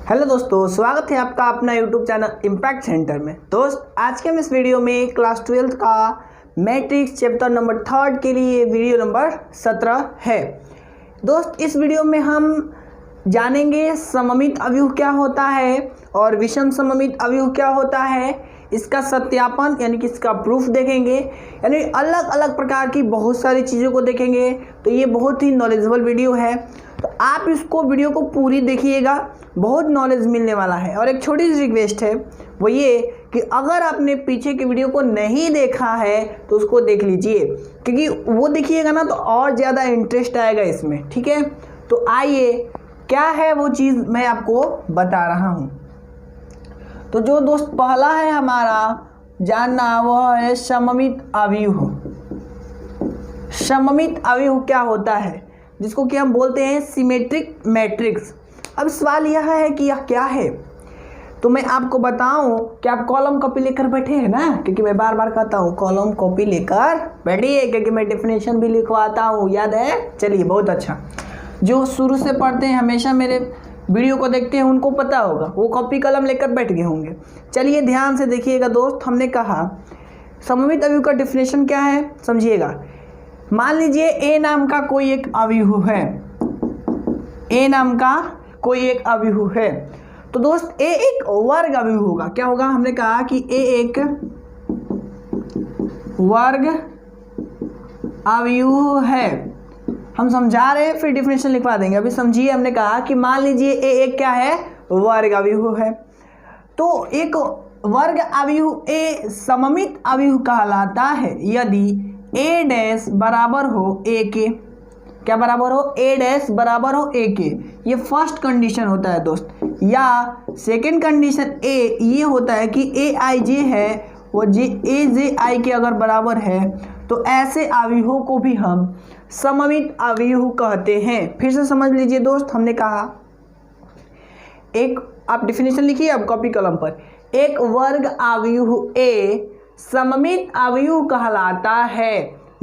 Hello दोस्तों, स्वागत है आपका अपना यूट्यूब चैनल इम्पैक्ट सेंटर में। दोस्त, आज के हम इस वीडियो में क्लास 12 का मैट्रिक्स चैप्टर नंबर 3 के लिए वीडियो नंबर 17 है। दोस्त, इस वीडियो में हम जानेंगे सममित अव्यूह क्या होता है और विषम सममित अव्यूह क्या होता है, इसका सत्यापन यानी कि इसका प्रूफ देखेंगे, यानी अलग अलग प्रकार की बहुत सारी चीज़ों को देखेंगे। तो ये बहुत ही नॉलेजेबल वीडियो है, तो आप इसको वीडियो को पूरी देखिएगा, बहुत नॉलेज मिलने वाला है। और एक छोटी सी रिक्वेस्ट है, वो ये कि अगर आपने पीछे के वीडियो को नहीं देखा है तो उसको देख लीजिए, क्योंकि वो देखिएगा ना तो और ज़्यादा इंटरेस्ट आएगा इसमें। ठीक है, तो आइए क्या है वो चीज़ मैं आपको बता रहा हूँ। तो जो दोस्त पहला है हमारा जानना, वह है सममित अव्यूह। सममित अव्यूह क्या होता है, जिसको कि हम बोलते हैं सिमेट्रिक मैट्रिक्स। अब सवाल यह है कि यह क्या है, तो मैं आपको बताऊं कि आप कॉलम कॉपी लेकर बैठे हैं ना, क्योंकि मैं बार बार कहता हूं कॉलम कॉपी लेकर बैठिए, क्योंकि मैं डेफिनेशन भी लिखवाता हूं, याद है। चलिए, बहुत अच्छा। जो शुरू से पढ़ते हैं, हमेशा मेरे वीडियो को देखते हैं, उनको पता होगा, वो कॉपी कलम लेकर बैठ गए होंगे। चलिए ध्यान से देखिएगा दोस्त, हमने कहा सममित अव्यूह का डेफिनेशन क्या है, समझिएगा। मान लीजिए ए नाम का कोई एक अव्यूह है, ए नाम का कोई एक अव्यूह है। तो दोस्त ए एक वर्ग अव्यूह होगा। क्या होगा, हमने कहा कि ए एक वर्ग अव्यूह है। हम समझा रहे हैं, फिर डेफिनेशन लिखवा देंगे। अभी समझिए, हमने कहा कि मान लीजिए ए एक क्या है, वर्ग अव्यूह है। तो एक वर्ग अव्यूह ए सममित अव्यूह कहलाता है यदि ए डैश बराबर हो ए के। क्या बराबर हो, ए डैश बराबर हो ए के। ये फर्स्ट कंडीशन होता है दोस्त। या सेकंड कंडीशन ए ये होता है कि ए आई जे है वो जे ए जे आई के अगर बराबर है, तो ऐसे अव्यूहों को भी हम सममित अव्यूह कहते हैं। फिर से समझ लीजिए दोस्त, हमने कहा एक, आप डेफिनेशन लिखिए अब कॉपी कलम पर, एक वर्ग अव्यूह ए सममित अव्यूह कहलाता है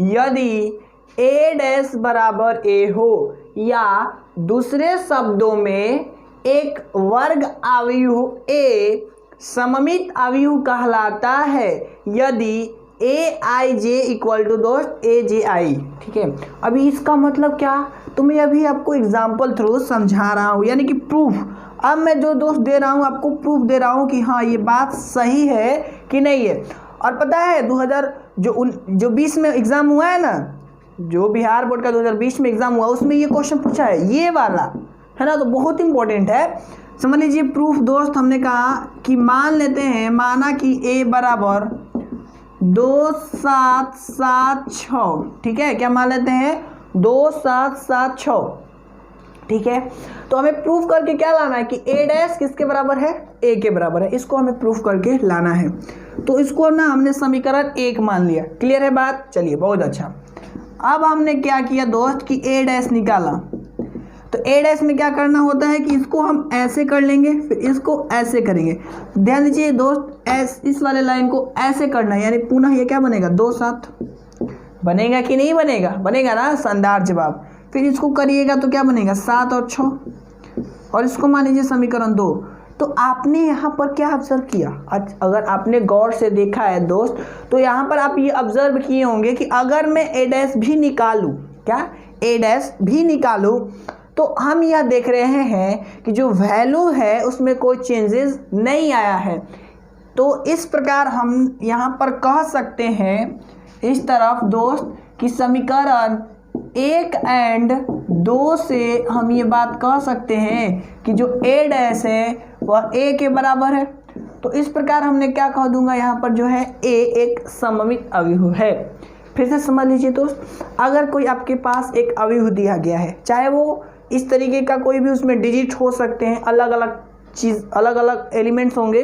यदि ए डैश बराबर ए हो, या दूसरे शब्दों में एक वर्ग अव्यूह ए सममित अव्यूह कहलाता है यदि ए आई जे इक्वल टू दोस्त ए जे आई। ठीक है, अभी इसका मतलब क्या, तो मैं अभी आपको एग्जाम्पल थ्रू समझा रहा हूँ, यानी कि प्रूफ। अब मैं जो दोस्त दे रहा हूँ आपको प्रूफ दे रहा हूँ कि हाँ ये बात सही है कि नहीं है। और पता है 2020 में एग्ज़ाम हुआ है ना, जो बिहार बोर्ड का 2020 में एग्ज़ाम हुआ, उसमें ये क्वेश्चन पूछा है, ये वाला है ना, तो बहुत इंपॉर्टेंट है। समझ लीजिए प्रूफ दोस्त, हमने कहा कि मान लेते हैं, माना कि ए बराबर 2 7 7 6। ठीक है, क्या मान लेते हैं, 2 7 7 6। ठीक है, तो हमें प्रूफ करके क्या लाना है कि ए डैश किसके बराबर है, ए के बराबर है। इसको हमें प्रूफ करके लाना है। तो इसको ना हमने समीकरण 1 मान लिया। क्लियर है बात, चलिए बहुत अच्छा। अब हमने क्या किया दोस्त कि ए डैश निकाला। तो ए डैश में क्या करना होता है कि इसको हम ऐसे कर लेंगे, फिर इसको ऐसे करेंगे। ध्यान दीजिए दोस्त, इस वाले लाइन को ऐसे करना है, यानी पुनः ये क्या बनेगा, 2 7 बनेगा कि नहीं बनेगा, बनेगा ना, शानदार जवाब। फिर इसको करिएगा तो क्या बनेगा, 7 और 6, और इसको मान लीजिए समीकरण 2। तो आपने यहाँ पर क्या ऑब्जर्व किया, अगर आपने गौर से देखा है दोस्त, तो यहाँ पर आप ये ऑब्जर्व किए होंगे कि अगर मैं ए डैश भी निकालूँ, क्या ए डैश भी निकालूँ, तो हम यह देख रहे हैं कि जो वैल्यू है उसमें कोई चेंजेस नहीं आया है। तो इस प्रकार हम यहाँ पर कह सकते हैं इस तरफ दोस्त कि समीकरण 1 एंड 2 से हम ये बात कह सकते हैं कि जो ए डैश है वह ए के बराबर है। तो इस प्रकार हमने क्या कह दूंगा, यहाँ पर जो है ए एक सममित अव्यूह है। फिर से समझ लीजिए दोस्त, अगर कोई आपके पास एक अव्यूह दिया गया है, चाहे वो इस तरीके का कोई भी, उसमें डिजिट हो सकते हैं, अलग अलग चीज़, अलग अलग एलिमेंट्स होंगे।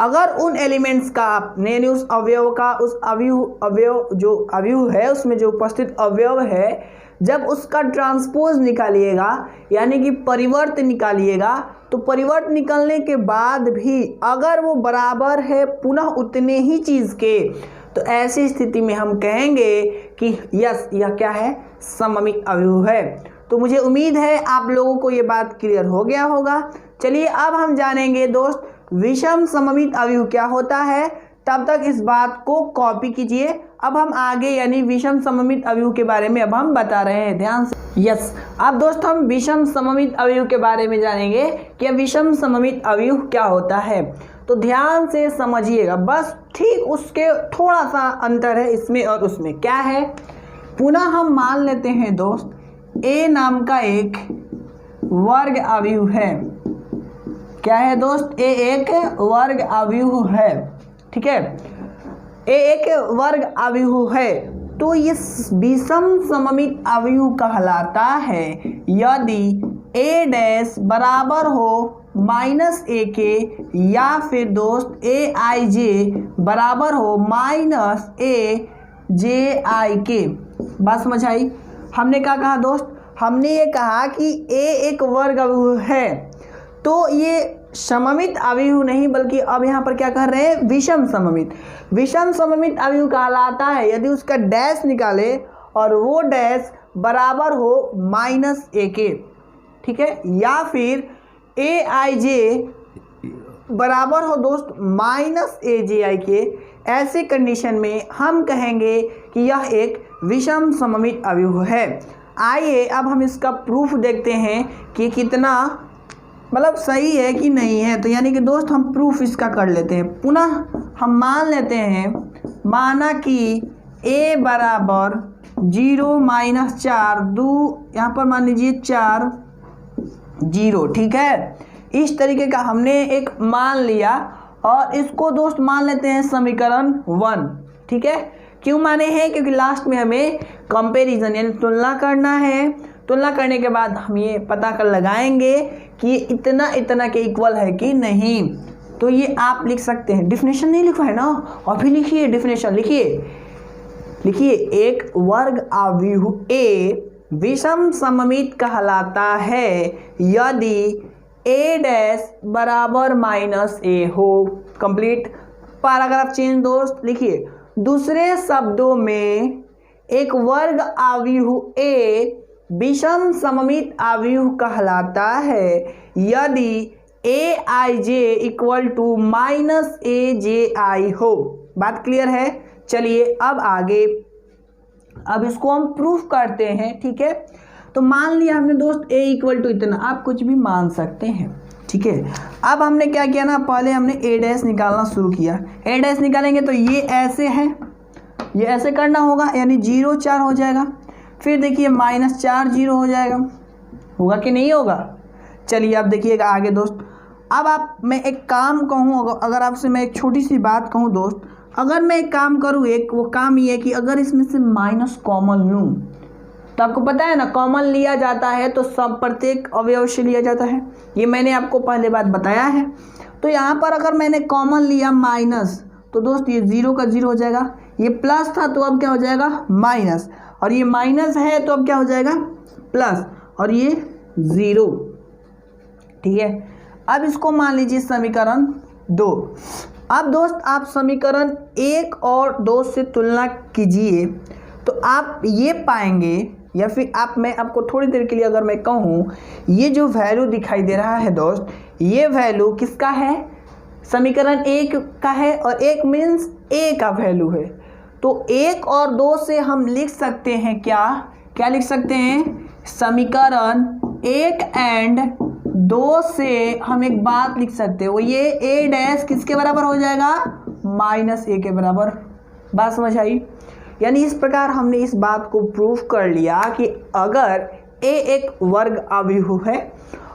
अगर उन एलिमेंट्स का आपने उस अवयव का, उस अवयव जो अव्यूह है उसमें जो उपस्थित अवयव है, जब उसका ट्रांसपोज निकालिएगा यानी कि परिवर्त निकालिएगा, तो परिवर्त निकलने के बाद भी अगर वो बराबर है पुनः उतने ही चीज़ के, तो ऐसी स्थिति में हम कहेंगे कि यस, यह क्या है, सममित अव्यूह है। तो मुझे उम्मीद है आप लोगों को ये बात क्लियर हो गया होगा। चलिए अब हम जानेंगे दोस्त विषम सममित अवयव क्या होता है। तब तक इस बात को कॉपी कीजिए। अब हम आगे यानी विषम सममित अवयव के बारे में अब हम बता रहे हैं, ध्यान से। यस, अब दोस्त हम विषम सममित अवयव के बारे में जानेंगे कि विषम सममित अवयव क्या होता है। तो ध्यान से समझिएगा, बस ठीक उसके थोड़ा सा अंतर है इसमें और उसमें। क्या है, पुनः हम मान लेते हैं दोस्त ए नाम का एक वर्ग अवयव है। क्या है दोस्त, ए एक वर्ग अवयव है, ठीक है। ए एक वर्ग अवयव है तो ये विषम सममित अवयव कहलाता है यदि ए डैश बराबर हो माइनस ए के या फिर दोस्त ए आई जे बराबर हो माइनस ए जे आई के। बात समझ आई। हमने क्या कहा दोस्त, हमने ये कहा कि ए एक वर्ग अवयव है तो ये सममित अवयव नहीं बल्कि अब यहाँ पर क्या कर रहे हैं, विषम सममित। विषम सममित अवयव कहलाता है यदि उसका डैश निकाले और वो डैश बराबर हो माइनस ए के, ठीक है, या फिर ए आई जे बराबर हो दोस्त माइनस ए जे आई के। ऐसे कंडीशन में हम कहेंगे कि यह एक विषम सममित अवयव है। आइए अब हम इसका प्रूफ देखते हैं कि कितना मतलब सही है कि नहीं है। तो यानी कि दोस्त हम प्रूफ इसका कर लेते हैं। पुनः हम मान लेते हैं, माना कि a बराबर 0 माइनस 4 2, यहाँ पर मान लीजिए 4 0, ठीक है। इस तरीके का हमने एक मान लिया और इसको दोस्त मान लेते हैं समीकरण 1, ठीक है। क्यों माने हैं, क्योंकि लास्ट में हमें कंपैरिजन यानी तुलना करना है। तुलना करने के बाद हम ये पता कर लगाएंगे कि ये इतना इतना के इक्वल है कि नहीं। तो ये आप लिख सकते हैं, डिफिनेशन नहीं लिखा है ना, अभी लिखिए डिफिनेशन, लिखिए एक वर्ग अवयव ए विषम सममित कहलाता है यदि ए डैश बराबर माइनस ए हो। कंप्लीट पैराग्राफ चेंज दोस्त, लिखिए दूसरे शब्दों में एक वर्ग अवयव ए विषम सममित अवयव कहलाता है यदि ए आई जे इक्वल टू माइनस ए जे आई हो। बात क्लियर है। चलिए अब आगे, अब इसको हम प्रूफ करते हैं, ठीक है। तो मान लिया हमने दोस्त ए इक्वल टू इतना, आप कुछ भी मान सकते हैं, ठीक है। अब हमने क्या किया ना, पहले हमने ए डैश निकालना शुरू किया। ए डैश निकालेंगे तो ये ऐसे है, ये ऐसे करना होगा यानी 0 4 हो जाएगा। फिर देखिए माइनस 4 0 हो जाएगा, होगा कि नहीं होगा। चलिए अब देखिएगा आगे दोस्त। अब आप मैं एक काम कहूँ, अगर आपसे मैं एक छोटी सी बात कहूँ दोस्त, अगर मैं एक काम करूँ, एक वो काम ये है कि अगर इसमें से माइनस कॉमन लूँ तो आपको पता है ना कॉमन लिया जाता है तो सब प्रत्येक अवयव से लिया जाता है। ये मैंने आपको पहले बात बताया है। तो यहाँ पर अगर मैंने कॉमन लिया माइनस तो दोस्त ये 0 का 0 हो जाएगा, ये प्लस था तो अब क्या हो जाएगा माइनस, और ये माइनस है तो अब क्या हो जाएगा प्लस, और ये 0, ठीक है। अब इसको मान लीजिए समीकरण 2। अब दोस्त आप समीकरण 1 और 2 से तुलना कीजिए तो आप ये पाएंगे, या फिर आप मैं आपको थोड़ी देर के लिए अगर मैं कहूँ, ये जो वैल्यू दिखाई दे रहा है दोस्त, ये वैल्यू किसका है, समीकरण 1 का है, और 1 मीन्स ए का वैल्यू है। तो 1 और 2 से हम लिख सकते हैं क्या लिख सकते हैं, समीकरण 1 एंड 2 से हम एक बात लिख सकते हैं, वो ये ए डैश किसके बराबर हो जाएगा, माइनस ए के बराबर। बात समझ आई। यानी इस प्रकार हमने इस बात को प्रूफ कर लिया कि अगर ए एक वर्ग अवयव है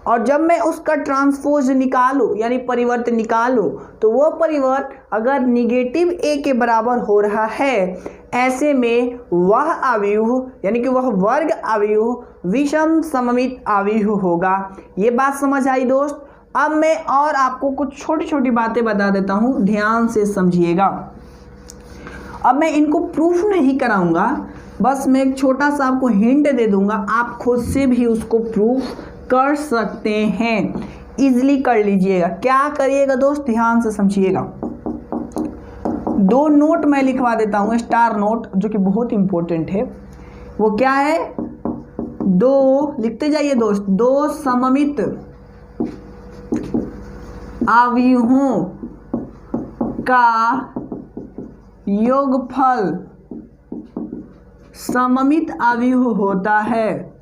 और जब मैं उसका ट्रांसपोज निकालूं यानी परिवर्त निकालूं तो वो परिवर्त अगर निगेटिव ए के बराबर हो रहा है, ऐसे में वह अवयव यानी कि वह वर्ग अवयव विषम सममित अवयव होगा। ये बात समझ आई दोस्त। अब मैं और आपको कुछ छोटी छोटी बातें बता देता हूँ, ध्यान से समझिएगा। अब मैं इनको प्रूफ नहीं कराऊंगा, बस मैं एक छोटा सा आपको हिंट दे दूंगा, आप खुद से भी उसको प्रूफ कर सकते हैं, इजीली कर लीजिएगा। क्या करिएगा दोस्त, ध्यान से समझिएगा। 2 नोट मैं लिखवा देता हूँ, स्टार नोट, जो कि बहुत इंपॉर्टेंट है। वो क्या है, दो लिखते जाइए दोस्त, दो सममित अवयवों का योगफल सममित अवयव होता है।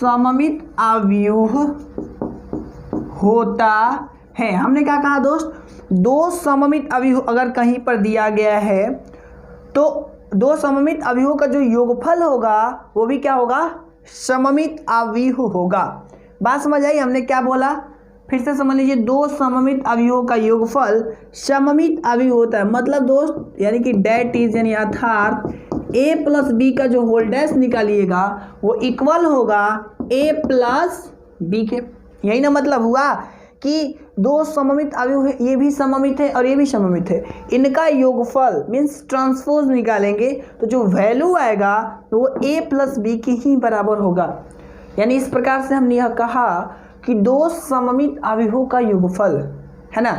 सममित अवयव होता है। हमने क्या कहा दोस्त, दो सममित अवयव अगर कहीं पर दिया गया है तो दो सममित अवयवों का जो योगफल होगा वो भी क्या होगा, सममित अवयव होगा। बात समझ आई हमने क्या बोला, फिर से समझ लीजिए, दो सममित अवयवों का योगफल सममित अवयव होता है। मतलब दोस्त यानी कि डेट इज यानी अर्थात a प्लस बी का जो होल डैश निकालिएगा वो इक्वल होगा a प्लस बी के। यही ना मतलब हुआ कि दो सममित अवयव है, ये भी सममित है और ये भी सममित है, इनका योगफल मीन्स ट्रांसपोज निकालेंगे तो जो वैल्यू आएगा तो वो a प्लस बी के ही बराबर होगा। यानी इस प्रकार से हमने यह कहा कि दो सममित अवयवों का योगफल है ना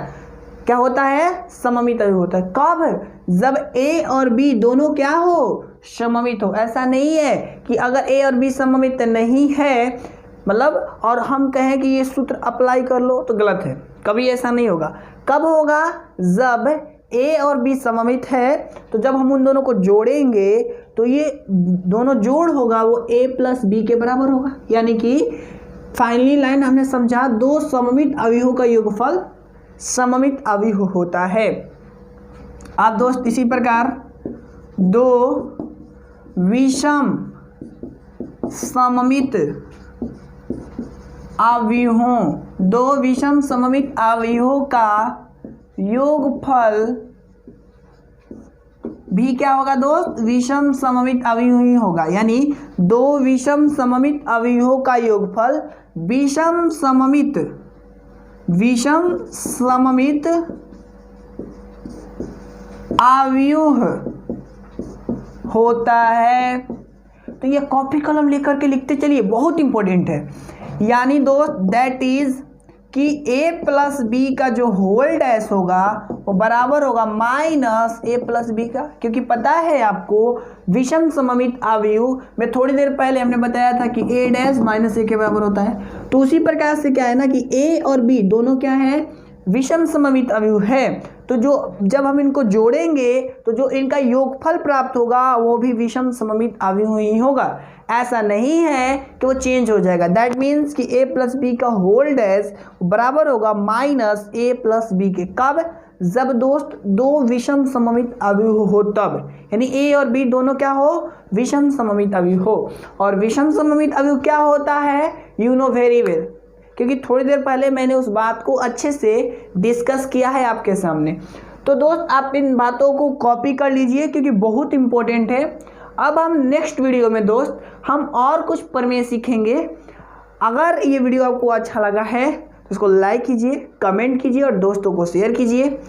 क्या होता है, सममित अवयव होता है। कब, जब a और b दोनों क्या हो, सममित हो। ऐसा नहीं है कि अगर a और b सममित नहीं है मतलब और हम कहें कि ये सूत्र अप्लाई कर लो तो गलत है, कभी ऐसा नहीं होगा। कब होगा, जब a और b सममित है तो जब हम उन दोनों को जोड़ेंगे तो ये दोनों जोड़ होगा वो a प्लस बी के बराबर होगा। यानी कि फाइनली लाइन हमने समझा, दो सममित अवयवों का योगफल सममित अवयव होता है। अब दोस्त इसी प्रकार दो विषम सममित अवयवों, दो विषम सममित अवयवों का योगफल भी क्या होगा दोस्त, विषम सममित अवयव ही होगा। यानी दो विषम सममित अवयवों का योगफल विषम सममित अवयव होता है। तो ये कॉपी कलम लेकर के लिखते चलिए, बहुत इंपॉर्टेंट है। यानी दोस्त दैट इज कि a प्लस बी का जो होल डैश होगा वो बराबर होगा माइनस a प्लस बी का, क्योंकि पता है आपको विषम सममित अवयव में थोड़ी देर पहले हमने बताया था कि a डैश माइनस a के बराबर होता है। तो उसी प्रकार से क्या है ना कि a और b दोनों क्या है, विषम सममित अवयव है। तो जो जब हम इनको जोड़ेंगे तो जो इनका योगफल प्राप्त होगा वो भी विषम सममित अवयव ही होगा। ऐसा नहीं है कि वो चेंज हो जाएगा। दैट मीन्स कि a प्लस बी का होल डैश बराबर होगा माइनस a प्लस बी के। कब, जब दोस्त दो विषम सममित अवयव हो तब, यानी a और b दोनों क्या हो, विषम सममित अवयव हो। और विषम सममित अवयव क्या होता है, यू नो वेरी वेल, क्योंकि थोड़ी देर पहले मैंने उस बात को अच्छे से डिस्कस किया है आपके सामने। तो दोस्त आप इन बातों को कॉपी कर लीजिए क्योंकि बहुत इंपॉर्टेंट है। अब हम नेक्स्ट वीडियो में दोस्त हम और कुछ प्रमेय सीखेंगे। अगर ये वीडियो आपको अच्छा लगा है तो इसको लाइक कीजिए, कमेंट कीजिए और दोस्तों को शेयर कीजिए।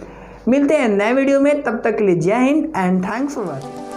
मिलते हैं नए वीडियो में, तब तक के लिए जय Hind and thanks for watching.